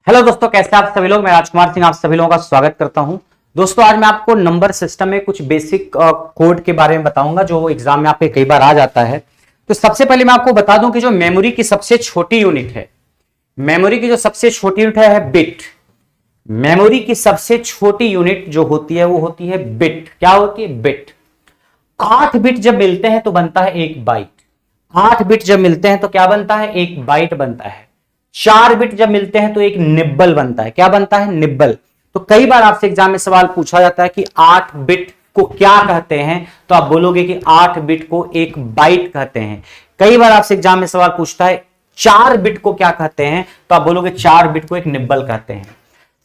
Hello दोस्तों, कैसे आप सभी लोग। मैं राजकुमार सिंह आप सभी लोगों का स्वागत करता हूं। दोस्तों, आज मैं आपको नंबर सिस्टम में कुछ बेसिक कोड के बारे में बताऊंगा जो एग्जाम में आपके कई बार आ जाता है। तो सबसे पहले मैं आपको बता दूं कि जो मेमोरी की सबसे छोटी यूनिट है, मेमोरी की जो सबसे छोटी यूनिट है बिट। मेमोरी की सबसे छोटी यूनिट जो होती है वो होती है बिट। क्या होती है? बिट। 8 बिट जब मिलते हैं तो बनता है एक बाइट। 8 बिट जब मिलते हैं तो क्या बनता है? एक बाइट बनता है। 4 बिट जब मिलते हैं तो एक निब्बल बनता है। क्या बनता है? निब्बल। तो कई बार आपसे एग्जाम में सवाल पूछा जाता है कि 8 बिट को क्या कहते हैं, तो आप बोलोगे कि 8 बिट को एक बाइट कहते हैं। कई बार आपसे एग्जाम में सवाल पूछता है 4 बिट को क्या कहते हैं, तो आप बोलोगे 4 बिट को एक निब्बल कहते हैं।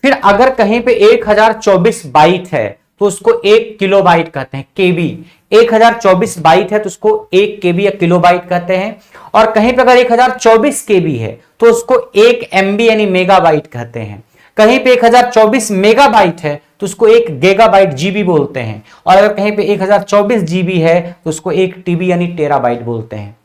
फिर अगर कहीं पे 1024 बाइट है तो उसको 1 किलोबाइट कहते हैं, केबी। 1024 बाइट है तो उसको 1 केबी या किलोबाइट कहते हैं। और कहीं पे अगर 1024 केबी है तो उसको 1 एमबी यानी मेगाबाइट कहते हैं। कहीं पे 1024 मेगाबाइट है तो उसको 1 गीगाबाइट जीबी बोलते हैं। और अगर कहीं पे 1024 जीबी है तो उसको 1 टीबी यानी टेराबाइट बोलते हैं।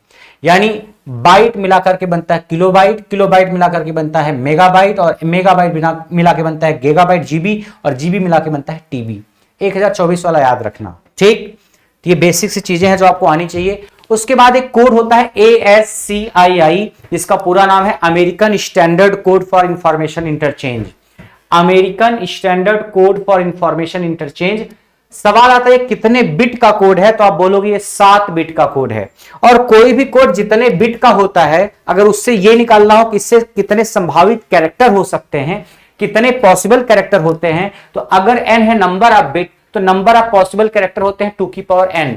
यानी बाइट मिलाकर के बनता है किलोबाइट, किलोबाइट मिलाकर के बनता है मेगाबाइट, और मेगाबाइट मिला के बनता है गीगाबाइट जीबी, और जीबी मिला के बनता है टीबी। 1024 वाला याद रखना, ठीक। तो ये बेसिक सी चीजें हैं जो आपको आनी चाहिए। उसके बाद एक कोड होता है ASCII, जिसका पूरा नाम है American standard code for information interchange. American standard code for information interchange. सवाल आता है कितने बिट का कोड है, तो आप बोलोगे ये 7 बिट का कोड है। और कोई भी कोड जितने बिट का होता है, अगर उससे ये निकालना हो कि इससे कितने संभावित कैरेक्टर हो सकते हैं, कितने पॉसिबल कैरेक्टर होते हैं, तो अगर n है नंबर ऑफ बिट तो नंबर ऑफ पॉसिबल कैरेक्टर होते हैं 2 की पावर n।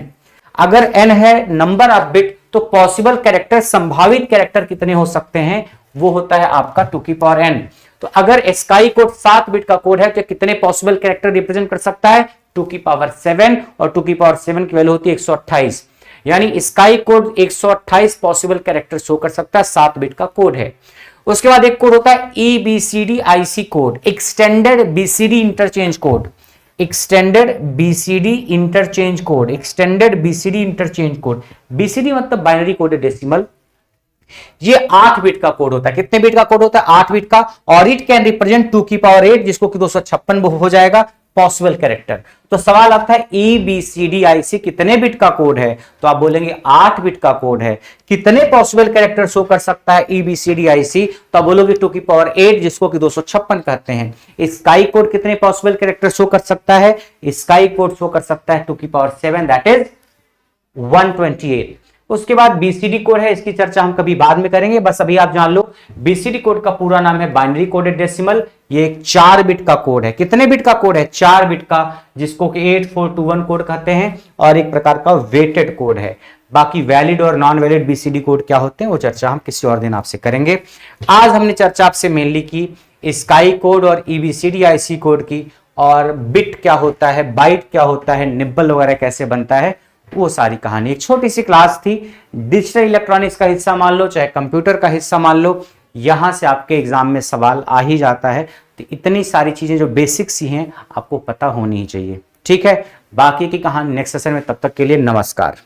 अगर n है नंबर ऑफ बिट तो पॉसिबल कैरेक्टर, संभावित कैरेक्टर कितने हो सकते हैं, वो होता है आपका 2 की पावर n। तो अगर स्काई कोड 7 बिट का कोड है तो कितने पॉसिबल कैरेक्टर रिप्रेजेंट कर सकता है? 2 की पावर 7, और 2 की पावर 7 की वैल्यू होती है 128। यानी sky code 128 possible character show कर सकता है, 7 बिट का कोड है। उसके बाद एक कोड होता है EBCDIC code, extended BCD interchange code. Extended BCD interchange code, extended BCD interchange code. BCD मतलब बाइनरी कोडेड डेसिमल। ये 8 बिट का कोड होता है। कितने बिट का कोड होता है? 8 बिट का। और इट कैन रिप्रेजेंट 2 की पावर 8, जिसको कि 256 हो जाएगा पॉसिबल कैरेक्टर। तो सवाल आता है EBCDIC कितने बिट का कोड है, तो आप बोलेंगे 8 बिट का कोड है। कितने पॉसिबल कैरेक्टर शो कर सकता है EBCDIC, तो आप बोलोगे 2 की पावर 8, जिसको कि 256 कहते हैं। स्काई कोड कितने पॉसिबल कैरेक्टर शो कर सकता है? स्काई कोड शो कर सकता है 2 की पावर 7, दैट इज 128। उसके बाद BCD कोड है, इसकी चर्चा हम कभी बाद में करेंगे, बस अभी आप जान लो BCD कोड का पूरा नाम है बाइनरी कोडेड डेसिमल। ये एक 4 बिट का कोड है। कितने बिट का कोड है? 4 बिट का, जिसको कि 8421 कोड कहते हैं, और एक प्रकार का वेटेड कोड है। बाकी वैलिड और नॉन वैलिड BCD कोड क्या होते हैं वो चर्चा हम किसी और दिन आपसे करेंगे। आज हमने चर्चा आपसे मेनली की स्काई कोड और EBCDIC कोड की, और बिट क्या होता है, बाइट क्या होता है, निब्बल वगैरह कैसे बनता है, वो सारी कहानी। एक छोटी सी क्लास थी। डिजिटल इलेक्ट्रॉनिक्स का हिस्सा मान लो, चाहे कंप्यूटर का हिस्सा मान लो, यहां से आपके एग्जाम में सवाल आ ही जाता है। तो इतनी सारी चीजें जो बेसिक सी हैं आपको पता होनी ही चाहिए, ठीक है। बाकी की कहानी नेक्स्ट सेशन में, तब तक के लिए नमस्कार।